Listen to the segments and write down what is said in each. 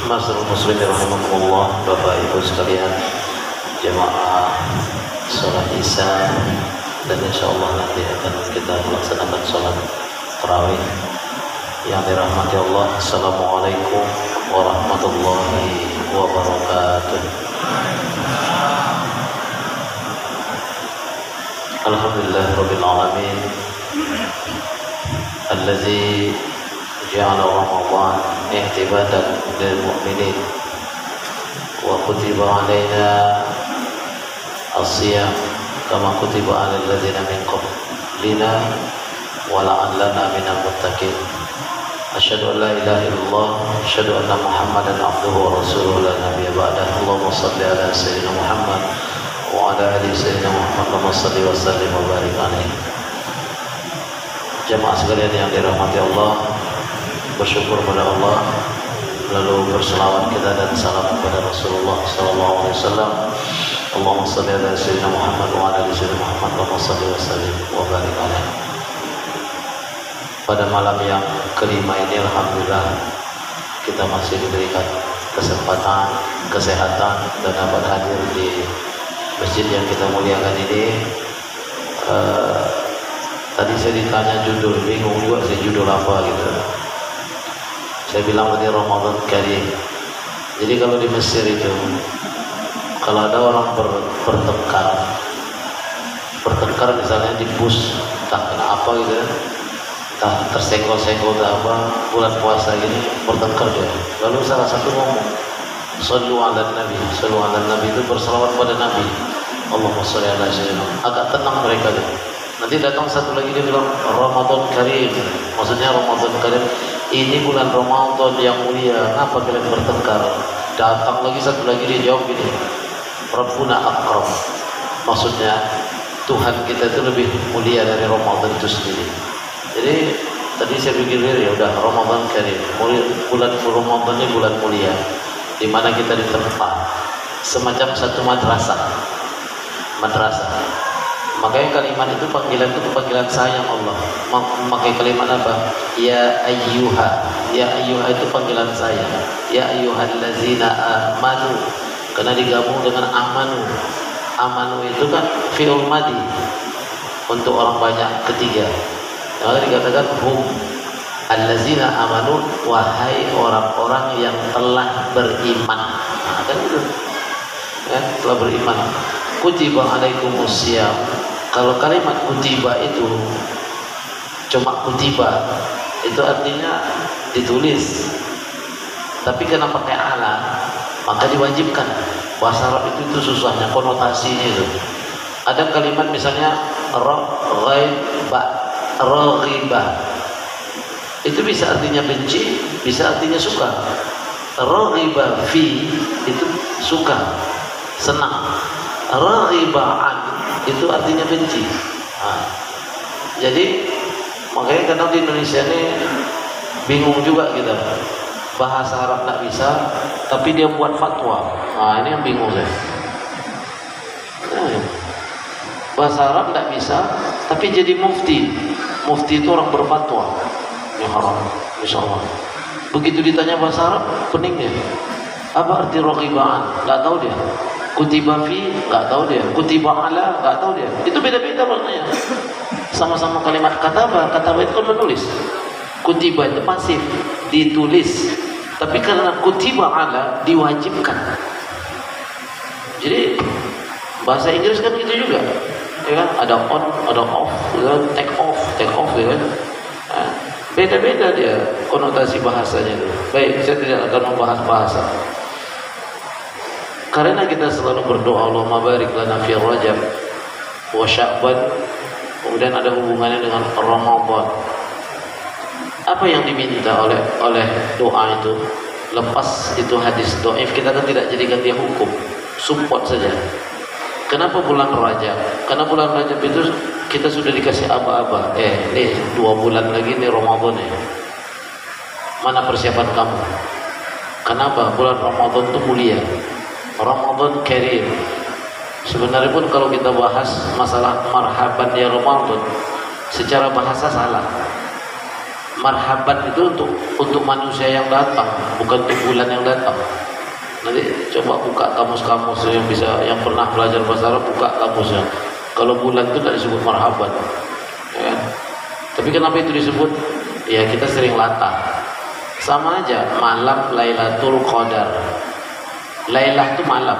Masyaallah muslimin rahimakumullah, Bapak Ibu sekalian, jemaah sholat Isya, dan insyaallah nanti akan kita melaksanakan sholat tarawih yang dirahmati Allah. Assalamualaikum warahmatullahi wabarakatuh. Alhamdulillah rabbil alamin allazi ja'ala Ramadan i'tibadan lil mu'minin wa kutiba alaina as-siyam kama kutiba alal ladzina min qablina wa la'allana minal muttaqin. Asyhadu an la ilaha illallah, asyhadu anna Muhammadan abduhu wa rasuluhu la nabiyya ba'dahu. Allahumma shalli ala sayyidina Muhammad wa ala ali sayyidina Muhammad. Allahumma shalli wa sallim wa barik alaihi. Jemaah sekalian yang dirahmati Allah, bersyukur pada Allah, lalu berselawat kita dan salam kepada Rasulullah sallallahu alaihi wasallam. Allahumma shalli ala sayyidina Muhammad wa ala ali sayyidina Muhammad. Allahumma shalli wa sallim wa barik alaihi. Pada malam yang kelima ini alhamdulillah kita masih diberikan kesempatan, kesehatan dan dapat hadir di masjid yang kita muliakan ini. Tadi saya ditanya judul, bingung juga saya judul apa gitu. Saya bilang tadi Ramadan Karim. Jadi kalau di Mesir itu, kalau ada orang bertengkar misalnya di bus, entah kenapa gitu, entah tersenggol-senggol atau apa, bulan puasa gini bertengkar dia. Lalu salah satu ngomong, Sallu ala Nabi, Sallu ala Nabi, itu berselawat pada Nabi. Allahumma sholli ala sayyidina. Agak tenang mereka tuh. Nanti datang satu lagi dia bilang Ramadan Karim, maksudnya Ramadan Karim, ini bulan Ramadan yang mulia, kenapa kalian bertengkar? Datang lagi satu lagi dia jawab gini, Rabbuna akram, maksudnya Tuhan kita itu lebih mulia dari Ramadan itu sendiri. Jadi tadi saya pikir ya udah Ramadan Karim, bulan Ramadan ini bulan mulia, di mana kita ditempa semacam satu madrasah. Makanya kalimat itu panggilan sayang Allah. Makanya kalimat apa? Ya ayyuha. Ya ayyuha itu panggilan sayang. Ya ayyuhallazina amanu. Karena digabung dengan amanu. Amanu itu kan fi'il madhi untuk orang banyak ketiga. Maka dikatakan hum allazina amanu, wahai orang-orang yang telah beriman. Nah, kan itu. Ya, telah beriman. Kutiba alaikumusiyam. Kalau kalimat kutiba itu cuma kutiba, itu artinya ditulis. Tapi karena pakai ala, maka diwajibkan. Bahasa Arab itu susahnya konotasinya itu. Ada kalimat misalnya raghibah. Itu bisa artinya benci, bisa artinya suka. Raghibah fi itu suka, senang. Raghibaan itu artinya benci. Nah, jadi makanya kadang di Indonesia ini bingung juga kita, bahasa Arab tak bisa tapi dia buat fatwa. Nah, ini yang bingung saya. Bahasa Arab tak bisa tapi jadi mufti. Mufti itu orang berfatwa, ini haram insyaallah. Begitu ditanya bahasa Arab pening dia, apa arti raghibaan, nggak tahu dia. Kutiba fi, nggak tahu dia. Kutiba ala, nggak tahu dia. Itu beda-beda maknanya. Sama-sama kalimat kataba. Kataba itu kan menulis. Kutiba itu pasif, ditulis. Tapi karena kutiba ala diwajibkan. Jadi bahasa Inggris kan gitu juga, ya kan? Ada on, ada off, take off, ya kan? Nah, beda-beda dia konotasi bahasanya itu. Baik, saya tidak akan membahas bahasa. Karena kita selalu berdoa Allahumma barik lana fi Rajab wa Sya'ban, kemudian ada hubungannya dengan Ramadan. Apa yang diminta oleh doa itu? Lepas itu hadis dhaif, kita kan tidak jadikan dia hukum, support saja. Kenapa bulan Rajab? Karena bulan Rajab itu kita sudah dikasih aba-aba. Nih 2 bulan lagi nih Ramadan ya. Mana persiapan kamu? Kenapa? Bulan Ramadan itu mulia. Ramadan Karim. Sebenarnya pun kalau kita bahas masalah marhaban ya Ramadan, secara bahasa salah. Marhaban itu untuk manusia yang datang, bukan untuk bulan yang datang. Nanti coba buka kamus-kamus yang pernah belajar bahasa Arab, buka kamusnya. Kalau bulan itu tidak disebut marhaban, ya. Tapi kenapa itu disebut? Ya kita sering latah. Sama aja malam Lailatul Qadar. Lailah itu malam.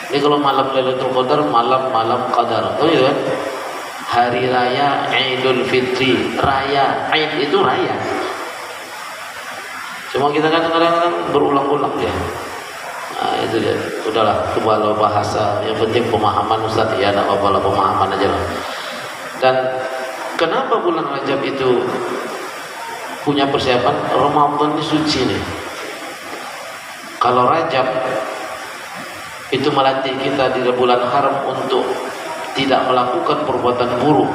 Ini kalau malam Lailatul Qadar, malam Qadar. Oh iya kan? Hari raya Idul Fitri, raya, Id itu raya. Cuma kita kadang-kadang berulang-ulang ya. Nah, itu dia. Udahlah, coba bahasa. Yang penting pemahaman Ustaz ya, enggak apa-apa, pemahaman aja lah. Dan kenapa bulan Rajab itu punya persiapan? Ramadan ini suci nih. Kalau Rajab itu melatih kita di bulan haram untuk tidak melakukan perbuatan buruk.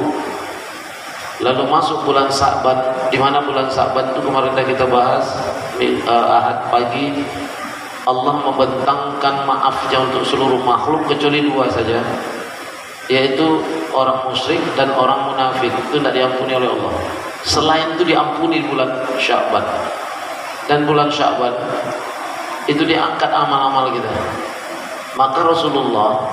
Lalu masuk bulan Sa'ban, di mana bulan Sa'ban itu kemarin kita bahas Ahad pagi, Allah membentangkan maafnya untuk seluruh makhluk kecuali dua saja, yaitu orang musyrik dan orang munafik. Itu tidak diampuni oleh Allah. Selain itu diampuni bulan Sya'ban. Dan bulan Sya'ban itu diangkat amal-amal kita. Maka Rasulullah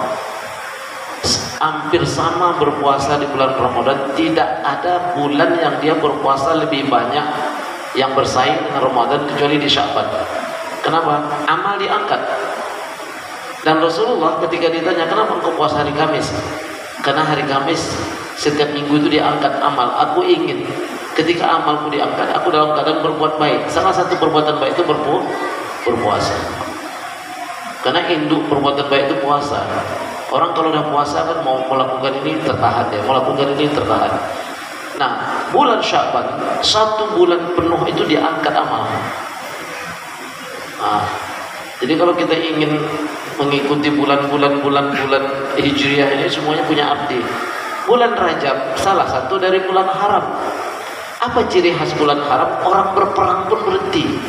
hampir sama berpuasa di bulan Ramadan. Tidak ada bulan yang dia berpuasa lebih banyak yang bersaing dengan Ramadan kecuali di Sya'ban. Kenapa? Amal diangkat. Dan Rasulullah ketika ditanya, kenapa engkau puasa hari Kamis? Karena hari Kamis setiap minggu itu diangkat amal. Aku ingin ketika amalku diangkat, aku dalam keadaan berbuat baik. Salah satu perbuatan baik itu berpuasa. Karena induk perbuatan baik itu puasa. Orang kalau udah puasa kan mau melakukan ini tertahan ya, melakukan ini tertahan. Nah, bulan Sya'ban 1 bulan penuh itu diangkat amal. Nah, jadi kalau kita ingin mengikuti bulan Hijriah ini semuanya punya arti. Bulan Rajab salah satu dari bulan haram. Apa ciri khas bulan haram? Orang berperang pun berhenti.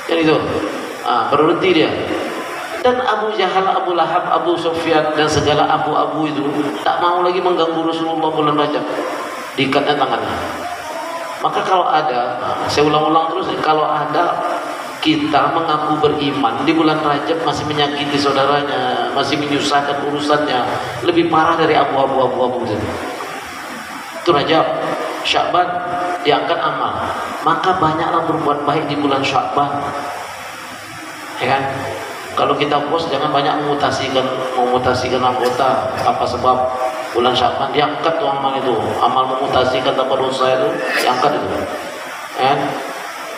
Yang itu, berhenti dia. Dan Abu Jahal, Abu Lahab, Abu Sufyan dan segala abu-abu itu tak mau lagi mengganggu Rasulullah bulan Rajab. Diikatnya tangannya. Maka kalau ada, saya ulang-ulang terus, kalau ada kita mengaku beriman di bulan Rajab masih menyakiti saudaranya, masih menyusahkan urusannya, lebih parah dari abu-abu itu. Rajab, Sya'ban diangkat amal. Maka banyaklah berbuat baik di bulan Sya'ban. Ya kan? Kalau kita bos jangan banyak memutasikan anggota. Apa sebab bulan Sya'ban diangkat tuh amal itu, amal memutasikan tanpa dosa itu diangkat itu. Kan?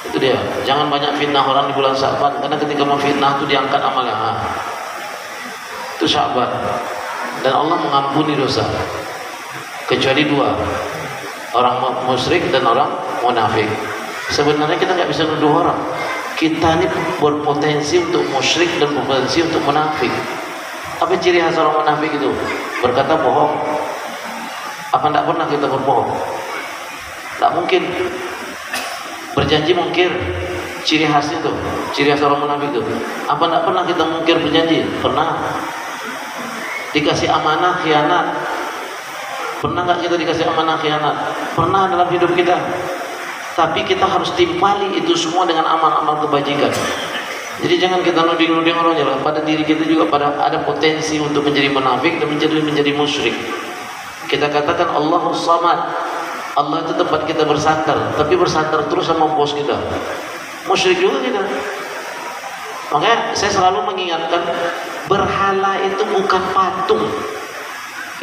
Itu dia. Jangan banyak fitnah orang di bulan Sya'ban, karena ketika memfitnah itu diangkat amalnya. Itu Sya'ban. Dan Allah mengampuni dosa kecuali dua, orang musyrik dan orang munafik. Sebenarnya kita nggak bisa nuduh orang. Kita ini berpotensi untuk musyrik dan berpotensi untuk munafik. Apa ciri khas orang munafik itu? Berkata bohong. Apa tidak pernah kita berbohong? Tidak mungkin. Berjanji mungkir. Ciri khasnya itu. Ciri khas orang munafik itu. Apa tidak pernah kita mungkir berjanji? Pernah. Dikasih amanah khianat. Pernah nggak kita dikasih amanah khianat? Pernah dalam hidup kita. Tapi kita harus timpali itu semua dengan amal-amal kebajikan. Jadi jangan kita nuding-nuding orang jalan. Pada diri kita juga ada potensi untuk menjadi munafik dan menjadi musyrik. Kita katakan Allahus Samad. Allah itu tempat kita bersandar, tapi bersandar terus sama bos kita. Musyrik juga kita. Makanya saya selalu mengingatkan, berhala itu bukan patung.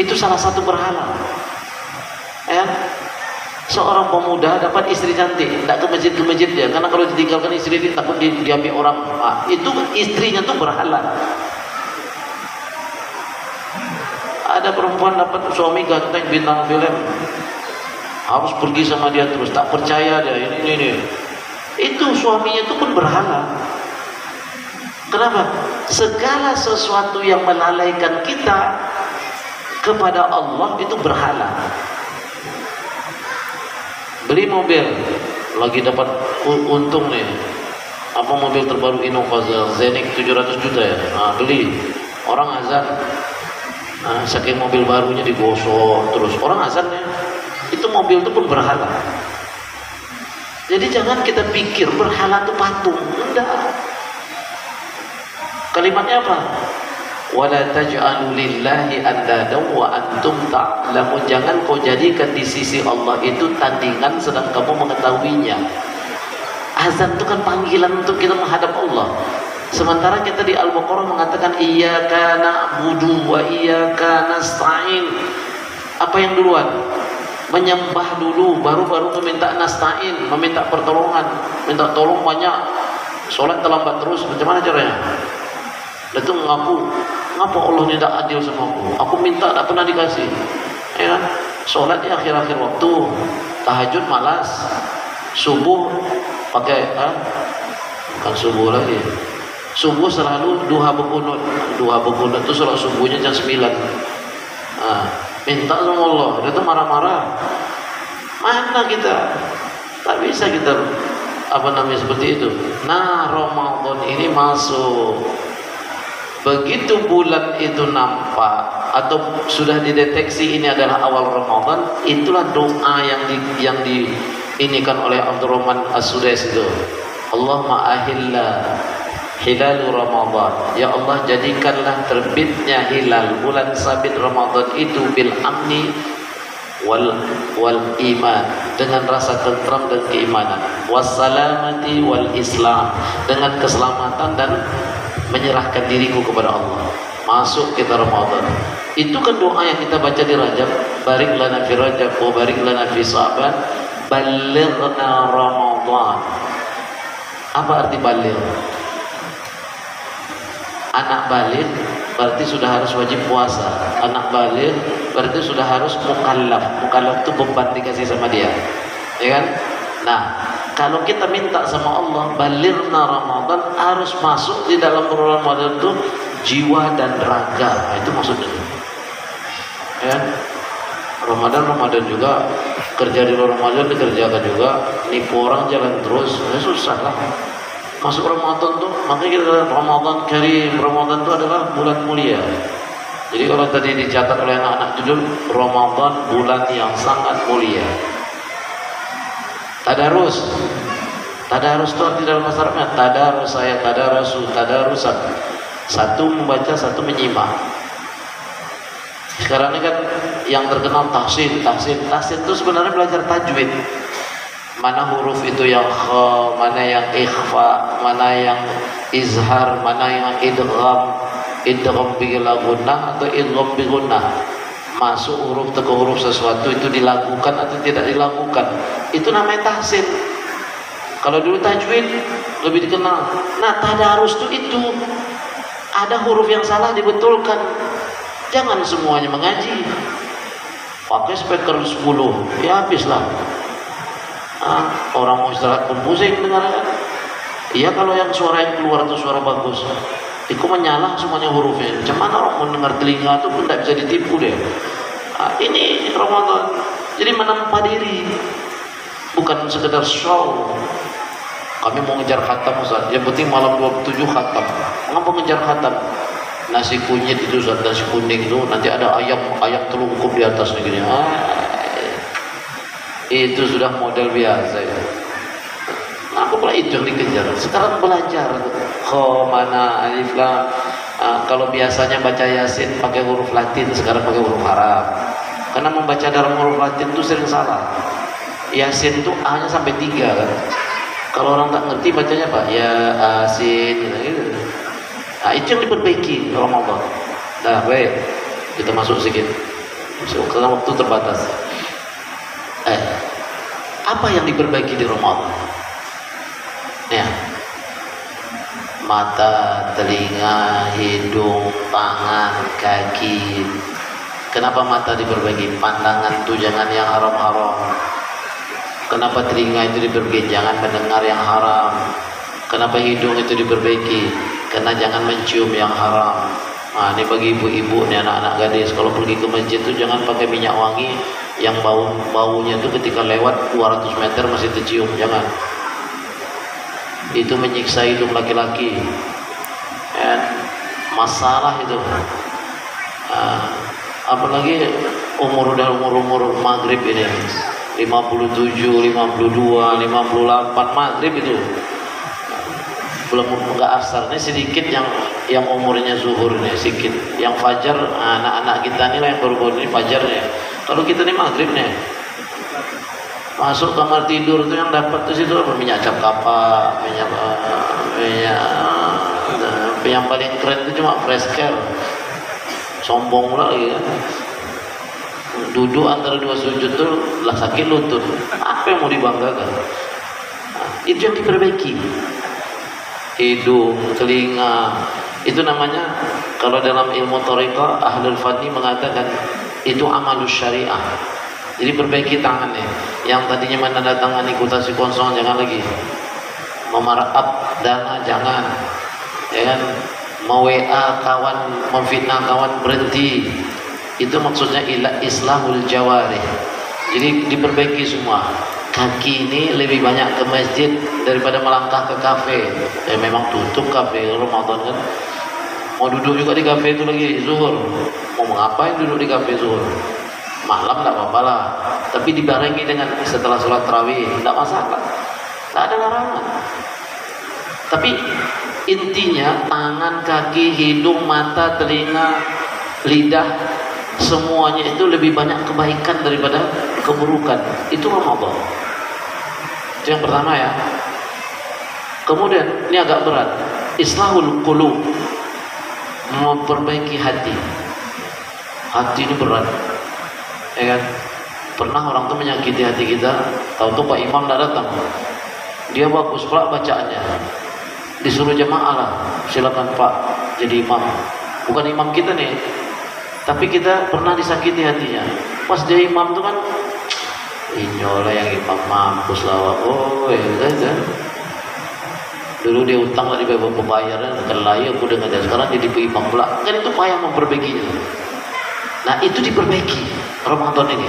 Itu salah satu berhala. Ya. Seorang pemuda dapat istri cantik, tidak ke masjid dia, karena kalau ditinggalkan istri dia takut diambil orang. Itu istrinya tuh berhala. Ada perempuan dapat suami ganteng bintang film, harus pergi sama dia terus, tak percaya dia ini. Itu suaminya itu pun berhala. Kenapa? Segala sesuatu yang melalaikan kita kepada Allah itu berhala. Beli mobil, lagi dapat untung nih. Apa mobil terbaru Innova Zenix 700 juta ya? Beli. Orang azan, saking mobil barunya digosok terus. Orang azan ya, itu itu mobil itu pun berhala. Jadi jangan kita pikir berhala itu patung, enggak. Kalimatnya apa? Wala taj'alu lillahi andadan wa antum ta'lamun. Jangan kau jadikan di sisi Allah itu tandingan sedang kamu mengetahuinya. Azan itu kan panggilan untuk kita menghadap Allah. Sementara kita di Al-Baqarah mengatakan iyyaka na'budu wa iyyaka nasta'in. Apa yang duluan? Menyembah dulu, baru meminta nasta'in, meminta pertolongan, minta tolong banyak. Sholat terlambat terus, macam mana caranya? Itu ngaku, ngapa Allah tidak adil sama aku? Aku minta tak pernah dikasih. Ya kan? Sholat di akhir-akhir waktu, tahajud malas, subuh pakai bukan subuh lagi. Subuh selalu duha berkunut. Duha berkunut itu sholat subuhnya jam 9. Minta sama Allah, dia tuh marah-marah. Mana kita? Tak bisa kita seperti itu. Nah, Ramadan ini masuk. Begitu bulan itu nampak atau sudah dideteksi ini adalah awal Ramadan, itulah doa yang diinikan oleh Abdurrahman As-Sudais itu. Allahumma ahilla hilalu Ramadan. Ya Allah, jadikanlah terbitnya hilal bulan sabit Ramadan itu bil amni wal iman, dengan rasa tentram dan keimanan, wassalamati wal islam, dengan keselamatan dan menyerahkan diriku kepada Allah. Masuk kita Ramadan. Itu kan doa yang kita baca di Rajab. Barik lana fi Rajab wa barik lana fi Sa'ban, balighna Ramadan. Apa arti baligh? Anak baligh berarti sudah harus wajib puasa. Anak baligh berarti sudah harus mukallaf. Mukallaf itu beban dikasih sama dia, ya kan? Nah, kalau kita minta sama Allah balighna Ramadan, harus masuk di dalam bulan Ramadan itu jiwa dan raga. Itu maksudnya, ya. Ramadan juga kerja di luar Ramadan dikerjakan juga, nipu orang jalan terus, susah lah. Masuk Ramadan tuh, makanya kita Ramadan Karim. Ramadan itu adalah bulan mulia. Jadi kalau tadi dicatat oleh anak-anak judul Ramadan bulan yang sangat mulia. Tadarus itu arti dalam bahasa Arabnya tadarus, saya tadarasu, tadarusan. Satu membaca, satu menyimak. Sekarang ini kan yang terkenal tahsin itu sebenarnya belajar tajwid. Mana huruf itu yang kha, mana yang ikhfa, mana yang izhar, mana yang idgham bi gunnah atau idgham bi gunnah. Masuk huruf ke huruf sesuatu itu dilakukan atau tidak dilakukan. Itu namanya tahsin. Kalau dulu tajwid lebih dikenal. Nah, tadarus itu ada huruf yang salah dibetulkan. Jangan semuanya mengaji. Pakai speaker 10, ya habislah. Orang mau istirahat pun pusing dengarnya. Iya, kalau yang suara yang keluar itu suara bagus, itu menyalah semuanya hurufnya. Macam mana orang mendengar telinga itu pun tidak bisa ditipu deh. Ini Ramadan, jadi menempah diri, bukan sekedar show. Kami mau ngejar khatam Ustaz, yang penting malam 27 khatam. Mengapa ngejar khatam? Nasi kunyit itu Ustaz, nasi kuning itu nanti ada ayam telungkup di atasnya gini. Itu sudah model biasa ya. Aku pula itu yang dikejar. Sekarang belajar mana alif lam. Kalau biasanya baca Yasin pakai huruf Latin, sekarang pakai huruf Arab. Karena membaca dalam huruf Latin itu sering salah. Yasin itu A-nya sampai 3 kan. Kalau orang tak ngerti bacanya apa? Ya Asin gitu. Nah, itu yang diperbaiki Ramadan. Nah, baik. Kita masuk sedikit. Karena waktu terbatas. Apa yang diperbaiki di Ramadan? Ya, mata, telinga, hidung, tangan, kaki. Kenapa mata diperbaiki? Pandangan itu jangan yang haram-haram. Kenapa telinga itu diperbaiki? Jangan mendengar yang haram. Kenapa hidung itu diperbaiki? Karena jangan mencium yang haram. Nah, ini bagi ibu-ibu, nih anak-anak gadis, kalau pergi ke masjid itu jangan pakai minyak wangi yang baunya itu ketika lewat 200 meter masih tercium, jangan. Itu menyiksa hidup laki-laki. Masalah itu. Apalagi umur maghrib ini. 57, 52, 58 maghrib itu belum enggak asar. Ini sedikit yang umurnya zuhur nih, sedikit. Yang fajar anak-anak kita nih lah yang baru-baru ini fajarnya. Kalau kita nih maghrib nih masuk kamar tidur tuh yang dapat tuh situ minyak cap kapak, minyak yang paling keren itu cuma fresh care. Sombong pula lagi kan. Duduk antara dua sujud tuh lah sakit lutut. Apa yang mau dibanggakan? Itu yang diperbaiki. Hidung, telinga, itu namanya kalau dalam ilmu thariqah ahlul fadli mengatakan itu amalus syariah. Jadi perbaiki tangannya. Yang tadinya menandatangani kutasi konsol jangan lagi. Memarap dana jangan. Ya kan? Mau WA kawan, memfitnah kawan berhenti. Itu maksudnya islahul jawarih. Jadi diperbaiki semua. Kaki ini lebih banyak ke masjid daripada melangkah ke kafe. Memang tutup kafe Ramadan kan. Mau duduk juga di kafe itu lagi zuhur. Mau ngapain duduk di kafe zuhur? Malam tak apa-apa lah. Tapi dibarengi dengan setelah sholat tarawih, tidak masalah. Tak ada larangan. Tapi intinya tangan, kaki, hidung, mata, telinga, lidah, semuanya itu lebih banyak kebaikan daripada keburukan. Itu Ramadan. Itu yang pertama ya. Kemudian ini agak berat. Islahul qulub, memperbaiki hati. Hati ini berat. Ya kan? Pernah orang tuh menyakiti hati kita, tahu tuh Pak Imam tidak datang. Dia bagus pula bacaannya. Disuruh jemaah lah, silakan Pak jadi imam. Bukan imam kita nih, tapi kita pernah disakiti hatinya. Pas dia imam tuh kan, inyolah yang imam mampus lah. Oh ya kan. Dulu dia utang lah di bawah pembayaran, kelai aku dengan dia. Sekarang jadi imam pula. Kan itu payah memperbaikinya. Nah itu diperbaiki Ramadan ini,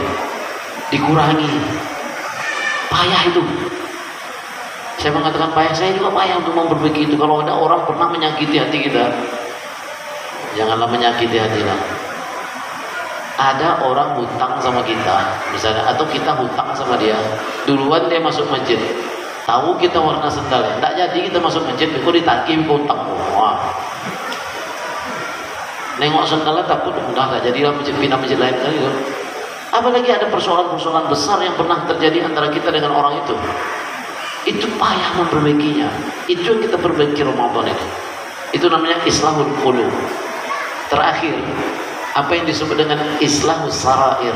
dikurangi. Payah itu. Saya mengatakan payah, saya juga payah untuk memperbaiki itu. Kalau ada orang pernah menyakiti hati kita, janganlah menyakiti hati lah. Ada orang hutang sama kita, misalnya, atau kita hutang sama dia. Duluan dia masuk masjid, tahu kita warna sendalnya, tidak jadi kita masuk masjid, kok ditagih hutang. Wah, nengok sendalnya takut, udah tak jadilah masjid, pindah masjid lain kali. Apalagi ada persoalan-persoalan besar yang pernah terjadi antara kita dengan orang itu. Itu payah memperbaikinya. Itu yang kita perbaiki Ramadan itu. Itu namanya islahul qulub. Terakhir, apa yang disebut dengan islahus sarair,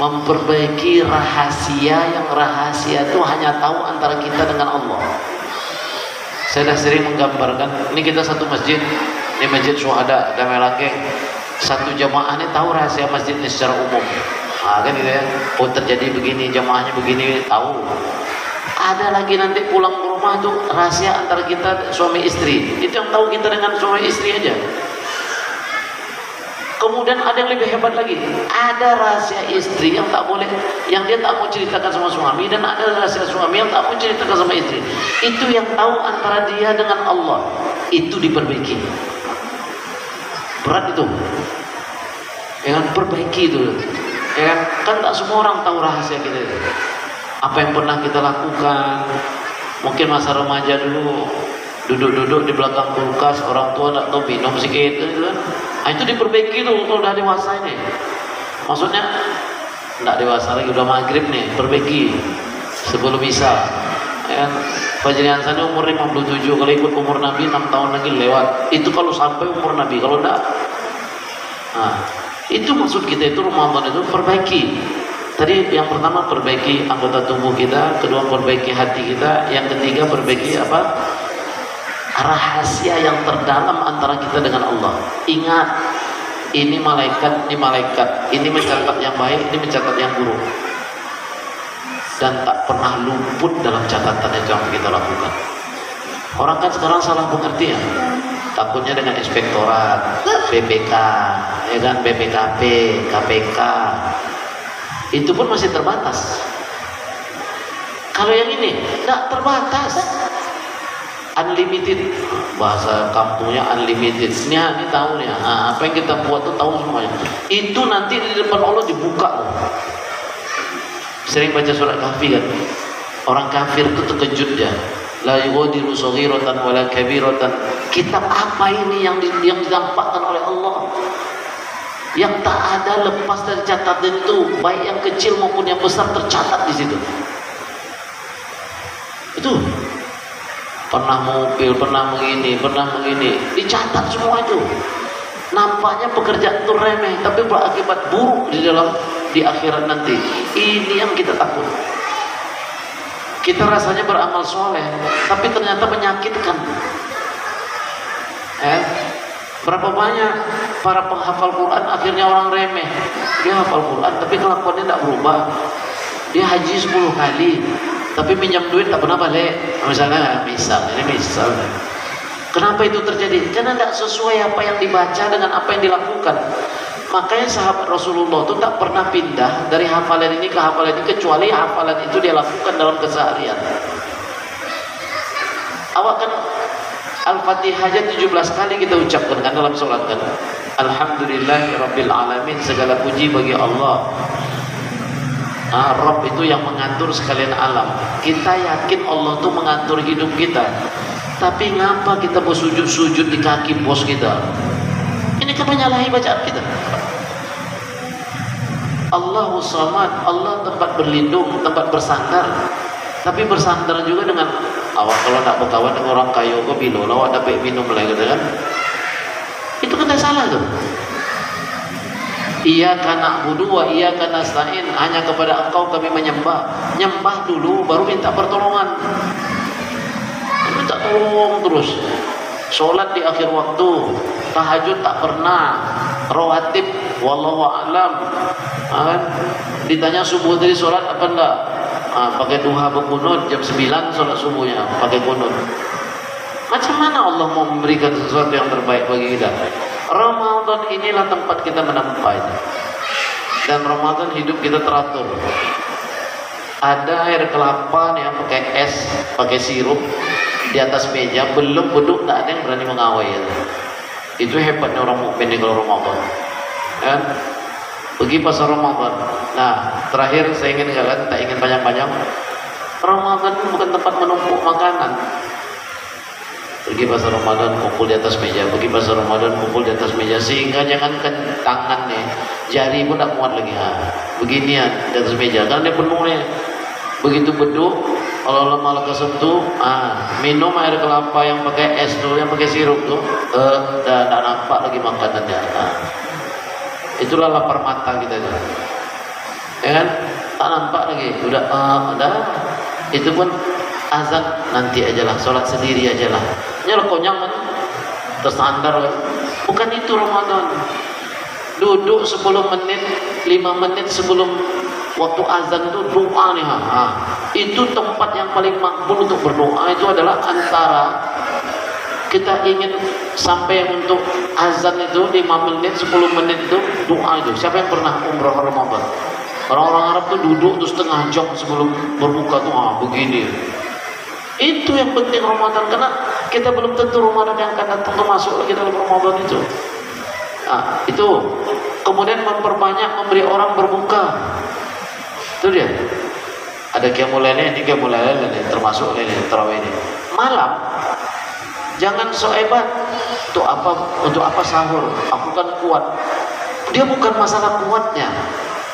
memperbaiki rahasia yang rahasia itu hanya tahu antara kita dengan Allah. Saya dah sering menggambarkan, ini kita satu masjid, ini Masjid Syuhada Damai Langgeng. Satu jamaah ini tahu rahasia masjid ini secara umum. Nah, kan gitu ya. Oh terjadi begini, jamaahnya begini, tahu. Ada lagi nanti pulang ke rumah tuh rahasia antara kita suami istri. Itu yang tahu kita dengan suami istri aja. Kemudian ada yang lebih hebat lagi. Ada rahasia istri yang tak boleh, yang dia tak mau ceritakan sama suami, dan ada rahasia suami yang tak mau ceritakan sama istri. Itu yang tahu antara dia dengan Allah. Itu diperbaiki. Berat itu. Ya kan, perbaiki itu. Ya kan tak semua orang tahu rahasia kita itu. Apa yang pernah kita lakukan. Mungkin masa remaja dulu duduk-duduk di belakang kulkas, orang tua tak tahu minum sedikit gitu kan. Nah, itu diperbaiki tuh kalau udah dewasa ini. Maksudnya enggak dewasa lagi, udah maghrib nih, perbaiki sebelum bisa. Ya, Fajrian sana umur 57, kalau ikut umur Nabi 6 tahun lagi lewat. Itu kalau sampai umur Nabi, kalau enggak. Nah, itu maksud kita itu Ramadan itu perbaiki. Tadi yang pertama perbaiki anggota tubuh kita, kedua perbaiki hati kita, yang ketiga perbaiki apa? Rahasia yang terdalam antara kita dengan Allah. Ingat, ini malaikat, ini mencatat yang baik, ini mencatat yang buruk, dan tak pernah luput dalam catatan yang kita lakukan. Orang kan sekarang salah pengertian, takutnya dengan inspektorat, BPK, ya kan, BPKP, KPK, itu pun masih terbatas. Kalau yang ini tidak terbatas, unlimited, bahasa kampungnya unlimited. Ini tahu nih, apa yang kita buat tuh tahu semuanya. Itu nanti di depan Allah dibuka loh. Sering baca surat Kahfi kan? Orang kafir itu terkejut ya. La yughadiru saghiratan wala kabiratan. Kitab apa ini yang ditampakkan oleh Allah? Yang tak ada lepas dari catatan itu, baik yang kecil maupun yang besar tercatat di situ. Itu pernah mobil, pernah begini, dicatat semua itu. Nampaknya pekerjaan itu remeh, tapi berakibat buruk di akhirat nanti. Ini yang kita takut. Kita rasanya beramal soleh, tapi ternyata menyakitkan. Berapa banyak para penghafal Quran akhirnya orang remeh. Dia hafal Quran, tapi kelakuannya tidak berubah. Dia haji 10 kali, tapi minjam duit tak pernah balik. Misalnya, ini misal. Kenapa itu terjadi? Karena tidak sesuai apa yang dibaca dengan apa yang dilakukan. Makanya sahabat Rasulullah itu tak pernah pindah dari hafalan ini ke hafalan ini, kecuali hafalan itu dia lakukan dalam keseharian. Awak kan Al-Fatihah aja 17 kali kita ucapkan kan dalam sholat kan. Alhamdulillahirabbil alamin, segala puji bagi Allah. Rabb itu yang mengatur sekalian alam. Kita yakin Allah itu mengatur hidup kita. Tapi ngapa kita bersujud-sujud di kaki bos kita? Ini kan menyalahi bacaan kita. Allahu Samad, Allah tempat berlindung, tempat bersandar. Tapi bersandar juga dengan awak kalau nak berkawan dengan orang kaya kok bilo, awak dapat minum lagi gitu kan? Itu kan salah tuh. Iyyaka na'budu wa iyyaka nasta'in, hanya kepada Engkau kami menyembah. Nyembah dulu baru minta pertolongan. Minta tolong terus. Sholat di akhir waktu, tahajud tak pernah, rawatib wallahu a'lam. Ditanya subuh tadi sholat apa enggak? Pakai duha berkunut jam 9 sholat subuhnya pakai kunut. Macam mana Allah mau memberikan sesuatu yang terbaik bagi kita? Ramadan inilah tempat kita menampai. Dan Ramadan hidup kita teratur. Ada air kelapa yang pakai es, pakai sirup di atas meja, belum beduk tak ada yang berani mengawai ya. Itu hebatnya orang mukmin di kalau Ramadan. Pergi pasar Ramadan. Nah, terakhir saya ingin kalian, tak ingin panjang-panjang. Ramadan bukan tempat menumpuk makanan. Pergi pasar Ramadan, kumpul di atas meja. Pergi pasar Ramadan, kumpul di atas meja. Sehingga jangankan tangan nih, jari pun tak kuat lagi. Beginian di atas meja, karena dia penuh nih. Begitu beduk, kalau malah kesentuh, minum air kelapa yang pakai es tuh, yang pakai sirup tuh, dah tak nampak lagi makanannya. Itulah lapar mata kita itu, ya kan? Tak nampak lagi, udah. Itu pun azan nanti ajalah, sholat sendiri ajalah. Ini konyang kan? Tersandar kan? Bukan itu Ramadan. Duduk 10 menit, 5 menit sebelum waktu azan itu doa nih. Itu tempat yang paling makbul untuk berdoa. Itu adalah antara kita ingin sampai untuk azan itu 5 menit, 10 menit itu doa itu. Siapa yang pernah umrah Ramadan? Orang-orang Arab tuh duduk tuh setengah jam sebelum berbuka tuh begini. Itu yang penting Ramadan, karena kita belum tentu Ramadan yang akan datang tuh masuk lagi dalam Ramadan itu. Itu kemudian memperbanyak memberi orang berbuka. Itu dia. Ada qiyamulailnya, ini qiyamulail ini termasuk ini tarawih ini. Malam jangan so hebat. Untuk apa sahur? Aku kan kuat. Dia bukan masalah kuatnya.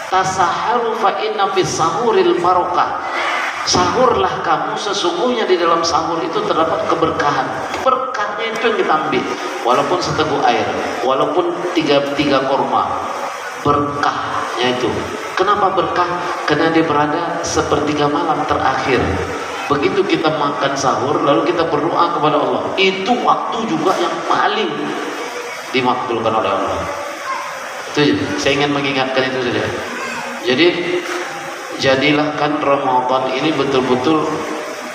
Tasaharu fa inna fis sahuril barakah. Sahurlah kamu, sesungguhnya di dalam sahur itu terdapat keberkahan. Berkahnya itu yang kita ambil, walaupun seteguk air, walaupun tiga korma, berkahnya itu. Kenapa berkah? Karena dia berada sepertiga malam terakhir. Begitu kita makan sahur, lalu kita berdoa kepada Allah. Itu waktu juga yang paling dimakbulkan oleh Allah. Itu saya ingin mengingatkan itu saja. Jadi jadilah kan Ramadan ini betul-betul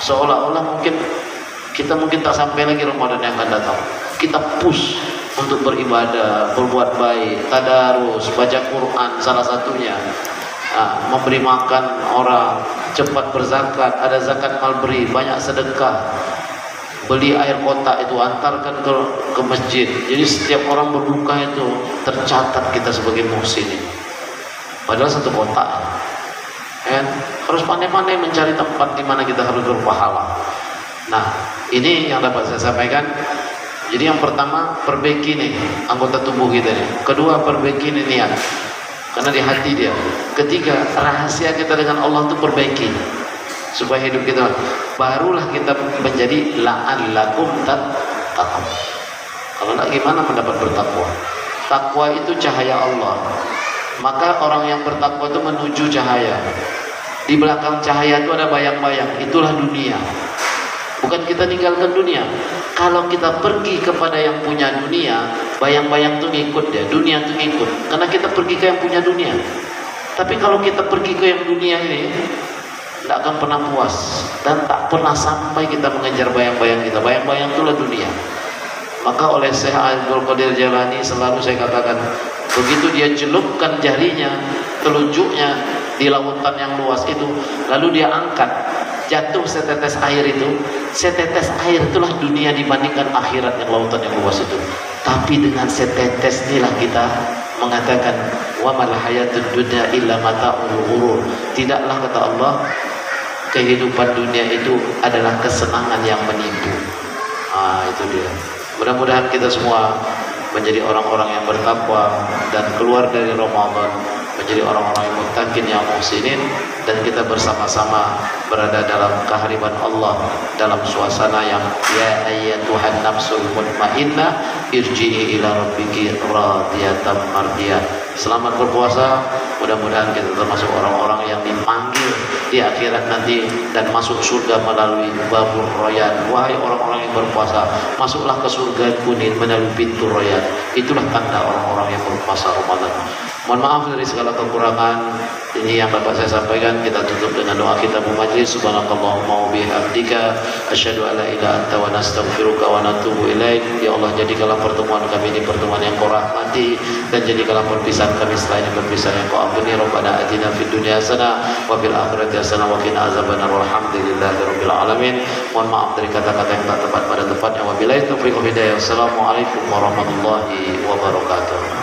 seolah-olah mungkin kita tak sampai lagi Ramadan yang akan datang. Kita push untuk beribadah, berbuat baik, tadarus, baca Quran salah satunya, memberi makan orang, cepat berzakat, ada zakat mal beri, banyak sedekah, beli air kotak itu antarkan ke masjid. Jadi setiap orang berbuka itu tercatat kita sebagai muhsin. Padahal satu kotak. And Harus pandai-pandai mencari tempat di mana kita harus berpahala. Nah, ini yang dapat saya sampaikan. Jadi yang pertama, perbaiki nih anggota tubuh kita nih. Kedua, perbaiki nih niat, karena di hati dia. Ketiga, rahasia kita dengan Allah itu perbaiki supaya hidup kita, barulah kita menjadi la'allakum tattaqun. Kalau tidak, gimana mendapat bertakwa? Takwa itu cahaya Allah. Maka orang yang bertakwa itu menuju cahaya. Di belakang cahaya itu ada bayang-bayang, itulah dunia. Bukan kita tinggalkan dunia. Kalau kita pergi kepada yang punya dunia, bayang-bayang itu ngikut dia, dunia itu ngikut. Karena kita pergi ke yang punya dunia. Tapi kalau kita pergi ke yang dunia ini, tidak akan pernah puas dan tak pernah sampai kita mengejar bayang-bayang kita. Bayang-bayang itulah dunia. Maka oleh Syekh Abdul Qadir Jailani selalu saya katakan, begitu dia celupkan jarinya, telunjuknya di lautan yang luas itu, lalu dia angkat, jatuh setetes air itu. Setetes air itulah dunia dibandingkan akhirat yang lautan yang luas itu. Tapi dengan setetes inilah kita mengatakan, wa mal hayatud dunya illa mata'ul ghurur. Tidaklah, kata Allah, kehidupan dunia itu adalah kesenangan yang menipu. Itu dia. Mudah-mudahan kita semua menjadi orang-orang yang bertakwa dan keluar dari Ramadan menjadi orang-orang yang muttaqin, yang muhsinin, dan kita bersama-sama berada dalam kehariban Allah dalam suasana yang ya ayyatuhan nafsul mutmainnah irji'i ila rabbiki radiyatan mardiyah. Selamat berpuasa. Mudah-mudahan kita termasuk orang-orang yang dipanggil di akhirat nanti dan masuk surga melalui babur royan. Wahai orang-orang yang berpuasa, masuklah ke surga kuning melalui pintu royan. Itulah tanda orang-orang yang berpuasa Ramadan. Mohon maaf dari segala kekurangan. Ini yang dapat saya sampaikan. Kita tutup dengan doa kita majlis. Subhanakallahumma wa bihamdika asyhadu an la ilaha anta wa nastaghfiruka wa natubu ilaik. Ya Allah, jadikanlah pertemuan kami ini pertemuan yang Kau rahmati, dan jadikanlah perpisahan kami setelah ini perpisahan yang Kau ampuni. Rabbana atina fid dunya hasanah wa fil akhirati hasanah wa qina azabannar. Walhamdulillahirabbil alamin. Mohon maaf dari kata-kata yang tak tepat pada tempatnya. Wabillahi taufiq wal hidayah. Wassalamualaikum warahmatullahi wabarakatuh.